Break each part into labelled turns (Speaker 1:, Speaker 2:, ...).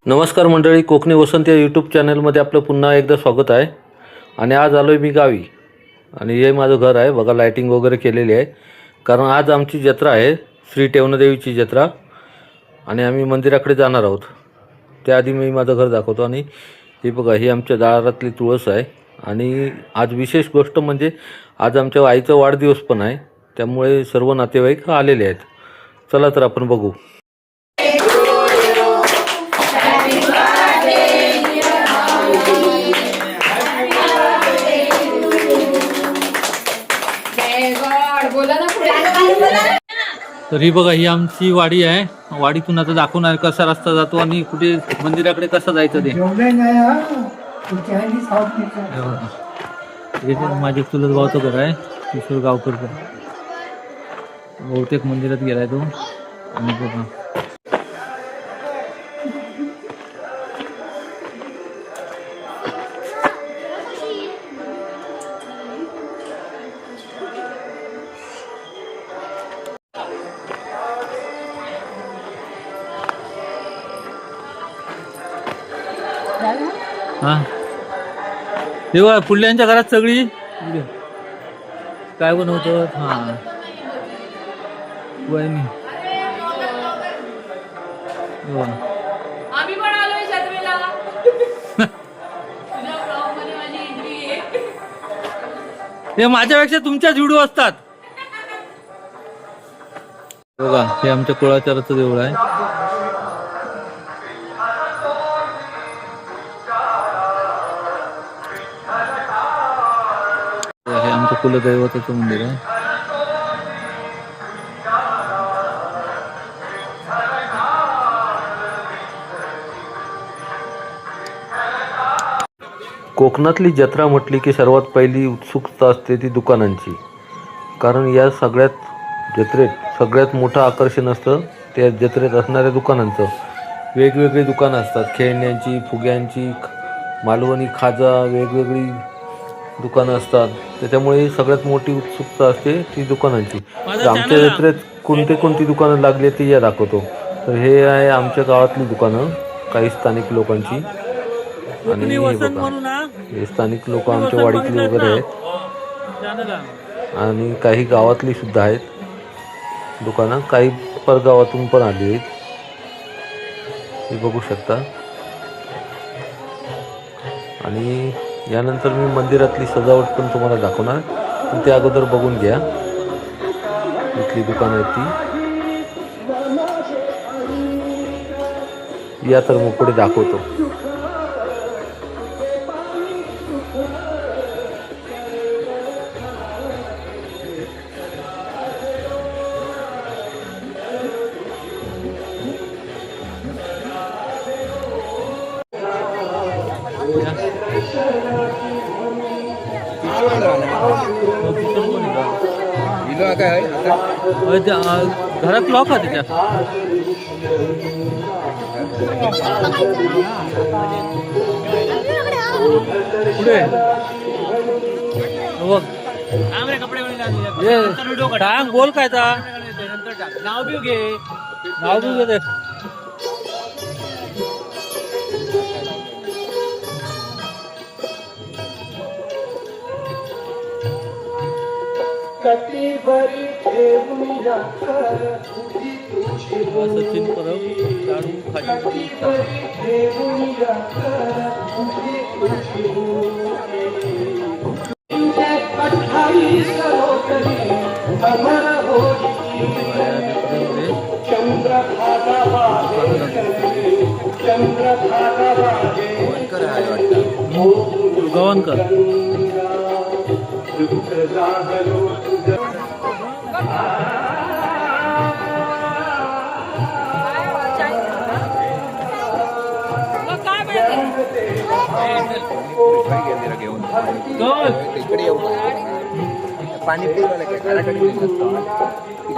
Speaker 1: नमस्कार मंडळी, कोकणी वसंत या यूट्यूब चॅनलमध्ये आपलं पुन्हा एकदा स्वागत आहे. आणि आज आलो आहे मी गावी आणि हे माझं घर आहे बघा. लायटिंग वगैरे केलेली आहे कारण आज आमची जत्रा आहे, श्री टेवनादेवीची जत्रा. आणि आम्ही मंदिराकडे जाणार आहोत. त्याआधी मी माझं घर दाखवतो. आणि हे बघा, ही आमच्या दारातली तुळस आहे. आणि आज विशेष गोष्ट म्हणजे आज आमच्या आईचा वाढदिवस पण आहे, त्यामुळे सर्व नातेवाईक आलेले आहेत. चला तर आपण बघू. तर ही बघा, ही आमची वाडी आहे. वाडीतून आता दाखवणार कसा रस्ता जातो आणि कुठे मंदिराकडे कसं जायचं ते. माझे चुलत गावचं घर आहे, किशोर गावकर. बहुतेक मंदिरात गेलाय तो. आणि बघा हा तेव्हा पुढल्यांच्या घरात सगळी काय बनवतात. हा वहिनी
Speaker 2: आम्ही पण आलोय जत्रेला. तुझ्या ब्लॉग मध्ये माझी एंट्री आहे.
Speaker 1: हे माझ्यापेक्षा तुमच्याच व्हिडिओ असतात बघा. हे आमच्या कुळाचाराचं देऊळ आहे. हे आमचं कुलदैवताचं मंदिर आहे. कोकणातली जत्रा म्हटली की सर्वात पहिली उत्सुकता असते ती दुकानांची. कारण या जत्रेत सगळ्यात मोठं आकर्षण असतं त्या जत्रेत असणाऱ्या दुकानांचं. वेगवेगळी दुकानं असतात, खेळण्यांची, फुग्यांची, मालवणी खाजा, वेगवेगळी दुकानं असतात. त्याच्यामुळे सगळ्यात मोठी उत्सुकता असते ती दुकानांची. आमच्या जत्रेत कोणती दुकानं लागली ती या दाखवतो. तर हे आहे आमच्या गावातली दुकानं, काही स्थानिक लोकांची. आणि हे स्थानिक लोक आमच्या वाडीतली वगैरे आहेत आणि काही गावातली सुद्धा आहेत दुकानं. काही परगावातून पण आली आहेत, हे बघू शकता. आणि यानंतर मी मंदिरातली सजावट पण तुम्हाला दाखवणार, पण ते अगोदर बघून घ्या. इथली दुकानं आहेत ती. या तर मग पुढे दाखवतो. घरात लॉक आहे त्याच्या. पुढे टांग बोल काय ता नाव बिव घे, नाव बिव घे. सचिन परब लाडू खाजी. गवनकर.
Speaker 3: पाणी पिवायला काय घराकडे इकडे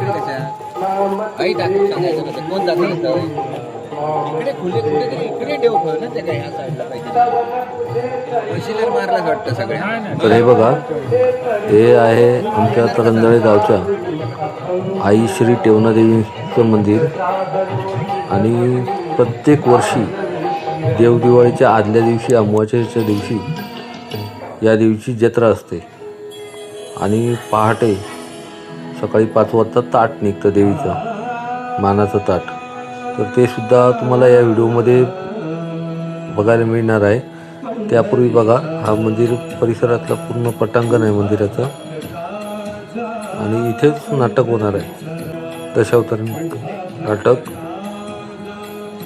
Speaker 3: कशा काही टाकून सांगायचं कसं कोण जातं इकडे खुले कुठेतरी इकडे ठेव ना ते काय ह्या साईडला पाहिजे मारलाच वाटतं सगळ्या.
Speaker 1: तर हे बघा, हे आहे आमच्या तरंदळे गावच्या आई श्री टेवनादेवीचं मंदिर. आणि प्रत्येक वर्षी देवदिवाळीच्या आदल्या दिवशी अमावास्येच्या दिवशी या दिवशी जत्रा असते आणि पहाटे सकाळी 5 वाजता ताट निघतं देवीचं, मानाचं ताट. तर ते सुद्धा तुम्हाला या व्हिडिओमध्ये बघायला मिळणार आहे. त्यापूर्वी बघा, हा मंदिर परिसरातला पूर्ण पटांगण आहे मंदिराचं आणि इथेच नाटक होणार आहे, दशावतारी नाटक.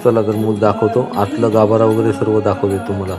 Speaker 1: चला तर मग दाखवतो, आतलं गाभारा वगैरे सर्व दाखवते तुम्हाला.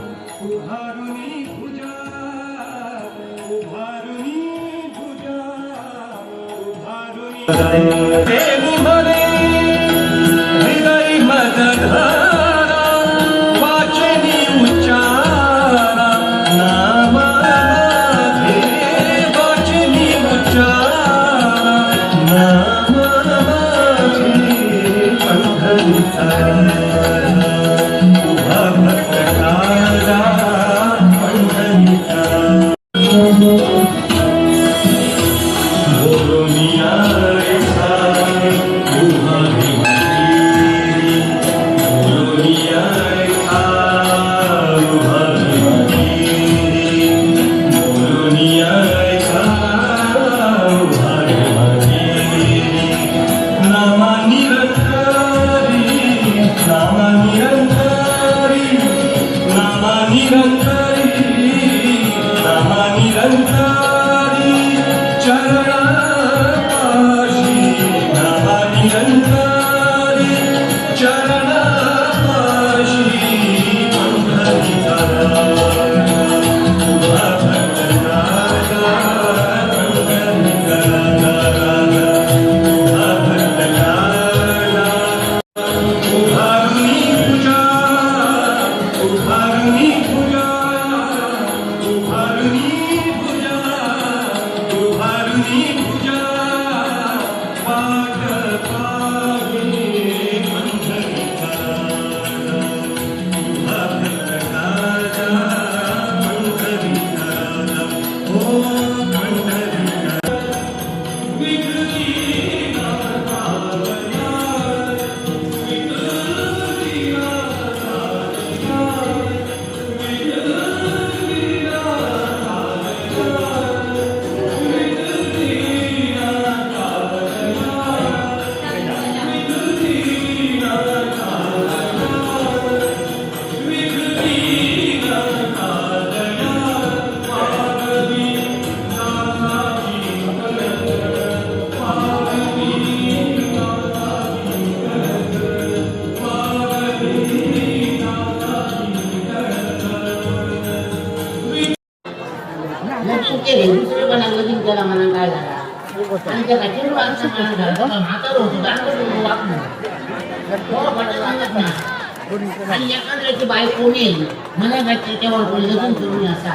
Speaker 4: आणि एखाद्याची बायको येईल मला त्याच्यावर लगीन करून असा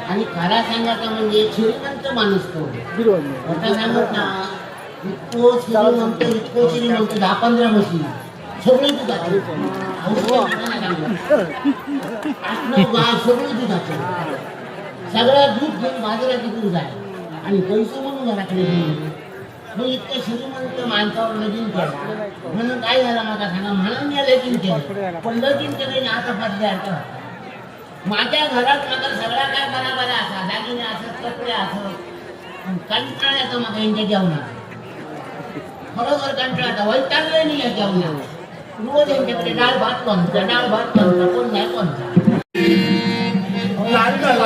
Speaker 4: आणि खरा सांगायचा म्हणजे श्रीमंत माणूस तो आता सांगत ना इतको श्रीमंत 10-15 म्हशी सगळे दुधाचे सगळे दुधाचे सगळ्या दूध घेऊन बाजारात दूध आहे आणि पैसे म्हणून घराकडे घेऊन मग इतक्या श्रीमंत माणसावर लगीन केला म्हणून काय झालं माझा सांगा म्हणून मी लगीन केलं पण लगीन केलं आता बदल्या माझ्या घरात माझा सगळा काय बराबर असा दागिने असत कपडे असत कंटाळ्याचं मग यांच्या जेवणात बरोबर कंटाळा वैतागलं नाही या जेवणात रोज यांच्याकडे डाळ भात बनता कोण नाही कोणता माझं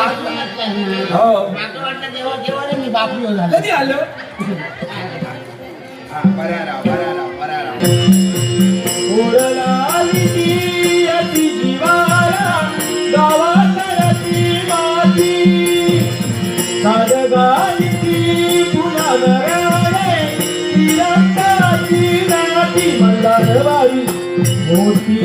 Speaker 4: वाटतं जेव्हा जेव्हा मी बापरी झालं
Speaker 5: मोठी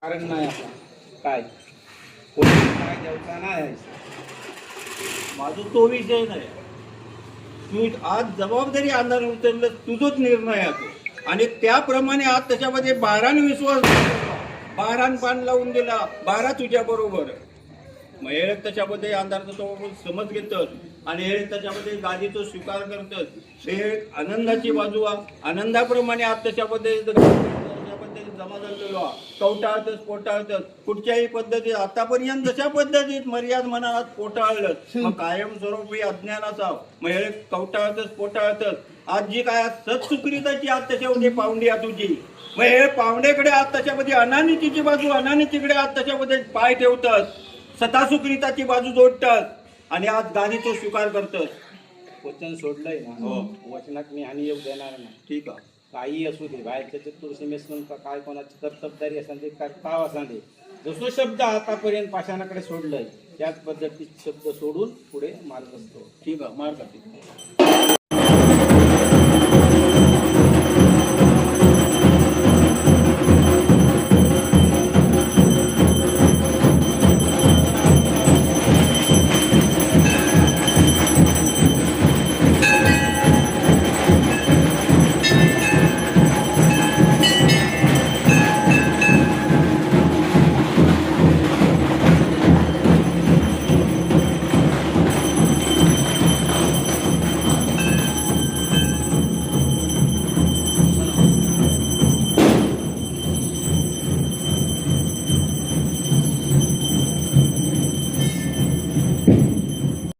Speaker 3: कारण नाही आपला काय कोणी काय द्यायचा नाही.
Speaker 5: माझा तो विषय नाही. तू आज जबाबदारी अंधार उचललं, तुझंच निर्णय आहे तो. आणि त्याप्रमाणे आज त्याच्यामध्ये 12 विश्वास 12 पान लावून दिला, 12 तुझ्या बरोबर. मग हे त्याच्यामध्ये अंधारचा तो समज घेतच आणि हे त्याच्यामध्ये गादीचा स्वीकार करतच. हे आनंदाची बाजू आनंदाप्रमाणे आज त्याच्यामध्ये जमा झालेलो कवटाळतच पोटाळतच. कुठच्याही पद्धतीत आतापर्यंत जशा पद्धतीत मर्याद मनात पोटाळलं मग कायमस्वरूपी अज्ञानाचा मग हे कवटाळतच पोटाळतच. आज जी काय सत्सुकृताची आज त्याच्यामध्ये पावंडी आहे तुझी. मग हे पावंडेकडे आज त्याच्यामध्ये अनानितीची बाजू अनानितीकडे आज त्याच्यामध्ये पाय ठेवतात. सतासुकृताची बाजू जोडतात आणि आज गाणीचा स्वीकार करतात.
Speaker 6: वचन सोडलंय ना
Speaker 5: हो.
Speaker 6: वचनात मी आणि येऊ देणार नाही.
Speaker 5: ठीक आहे.
Speaker 6: काही असू दे बाहेरच्या चतुर्सीमेस काय कोणाची कर्तबदारी असा दे काय ताव असा दे जसो शब्द आतापर्यंत पाषाणाकडे सोडलंय त्याच पद्धतीत शब्द सोडून पुढे मार्ग असतो.
Speaker 5: ठीक आहे. मार्ग